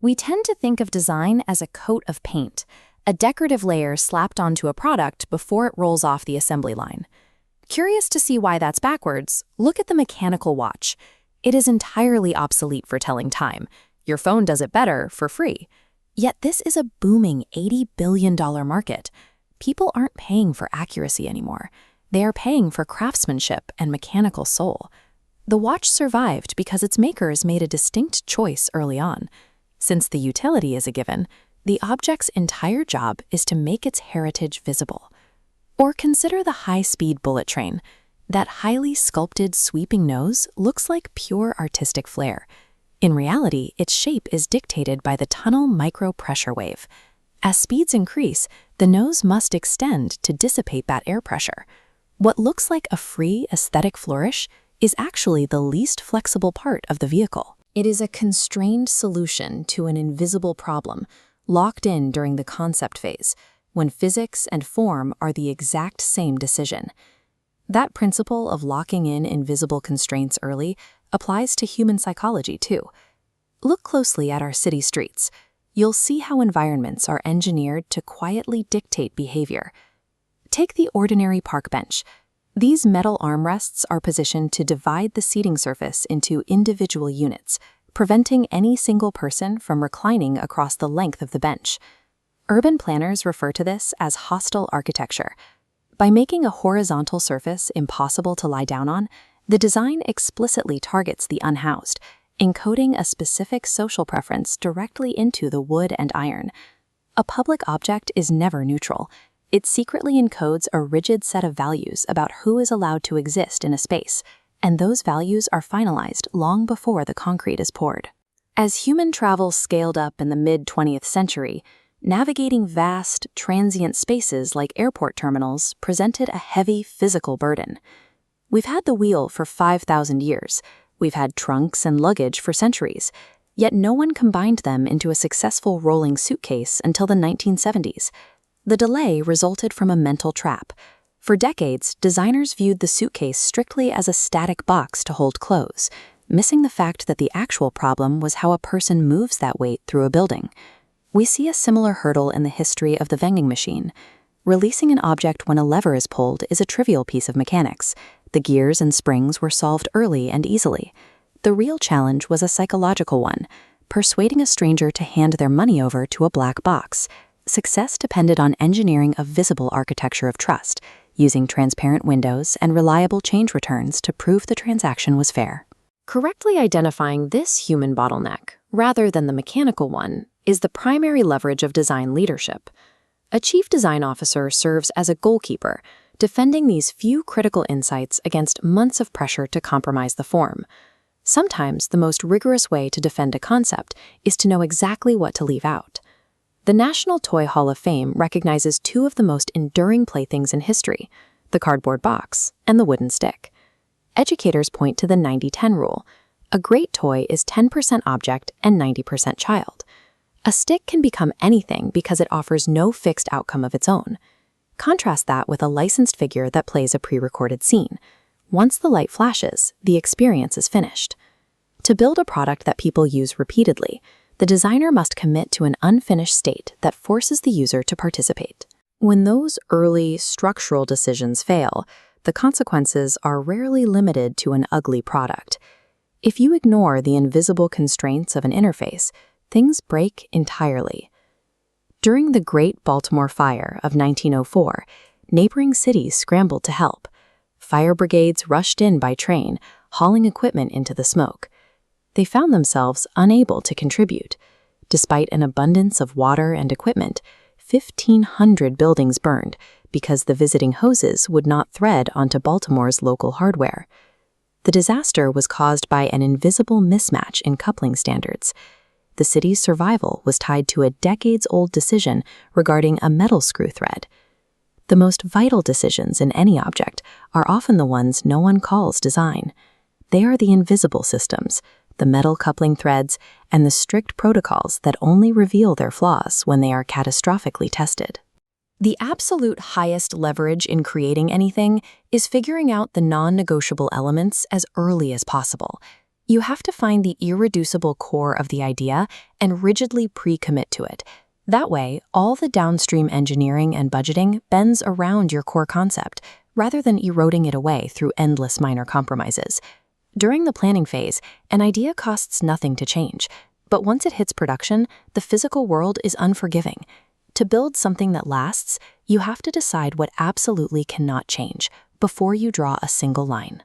We tend to think of design as a coat of paint, a decorative layer slapped onto a product before it rolls off the assembly line. Curious to see why that's backwards? Look at the mechanical watch. It is entirely obsolete for telling time. Your phone does it better for free. Yet this is a booming $80 billion market. People aren't paying for accuracy anymore. They are paying for craftsmanship and mechanical soul. The watch survived because its makers made a distinct choice early on. Since the utility is a given, the object's entire job is to make its heritage visible. Or consider the high-speed bullet train. That highly sculpted, sweeping nose looks like pure artistic flair. In reality, its shape is dictated by the tunnel micro-pressure wave. As speeds increase, the nose must extend to dissipate that air pressure. What looks like a free, aesthetic flourish is actually the least flexible part of the vehicle. It is a constrained solution to an invisible problem, locked in during the concept phase, when physics and form are the exact same decision. That principle of locking in invisible constraints early applies to human psychology too. Look closely at our city streets. You'll see how environments are engineered to quietly dictate behavior. Take the ordinary park bench. These metal armrests are positioned to divide the seating surface into individual units, preventing any single person from reclining across the length of the bench. Urban planners refer to this as hostile architecture. By making a horizontal surface impossible to lie down on, the design explicitly targets the unhoused, encoding a specific social preference directly into the wood and iron. A public object is never neutral. It secretly encodes a rigid set of values about who is allowed to exist in a space, and those values are finalized long before the concrete is poured. As human travel scaled up in the mid-20th century, navigating vast, transient spaces like airport terminals presented a heavy physical burden. We've had the wheel for 5,000 years. We've had trunks and luggage for centuries, yet no one combined them into a successful rolling suitcase until the 1970s. The delay resulted from a mental trap. For decades, designers viewed the suitcase strictly as a static box to hold clothes, missing the fact that the actual problem was how a person moves that weight through a building. We see a similar hurdle in the history of the vending machine. Releasing an object when a lever is pulled is a trivial piece of mechanics. The gears and springs were solved early and easily. The real challenge was a psychological one, persuading a stranger to hand their money over to a black box. Success depended on engineering a visible architecture of trust, using transparent windows and reliable change returns to prove the transaction was fair. Correctly identifying this human bottleneck, rather than the mechanical one, is the primary leverage of design leadership. A chief design officer serves as a goalkeeper, defending these few critical insights against months of pressure to compromise the form. Sometimes the most rigorous way to defend a concept is to know exactly what to leave out. The National Toy Hall of Fame recognizes two of the most enduring playthings in history, the cardboard box and the wooden stick. Educators point to the 90-10 rule. A great toy is 10% object and 90% child. A stick can become anything because it offers no fixed outcome of its own. Contrast that with a licensed figure that plays a pre-recorded scene. Once the light flashes, the experience is finished. To build a product that people use repeatedly, the designer must commit to an unfinished state that forces the user to participate. When those early structural decisions fail, the consequences are rarely limited to an ugly product. If you ignore the invisible constraints of an interface, things break entirely. During the Great Baltimore Fire of 1904, neighboring cities scrambled to help. Fire brigades rushed in by train, hauling equipment into the smoke. They found themselves unable to contribute. Despite an abundance of water and equipment, 1,500 buildings burned because the visiting hoses would not thread onto Baltimore's local hardware. The disaster was caused by an invisible mismatch in coupling standards. The city's survival was tied to a decades-old decision regarding a metal screw thread. The most vital decisions in any object are often the ones no one calls design. They are the invisible systems, the metal coupling threads, and the strict protocols that only reveal their flaws when they are catastrophically tested. The absolute highest leverage in creating anything is figuring out the non-negotiable elements as early as possible. You have to find the irreducible core of the idea and rigidly pre-commit to it. That way, all the downstream engineering and budgeting bends around your core concept, rather than eroding it away through endless minor compromises. During the planning phase, an idea costs nothing to change, but once it hits production, the physical world is unforgiving. To build something that lasts, you have to decide what absolutely cannot change before you draw a single line.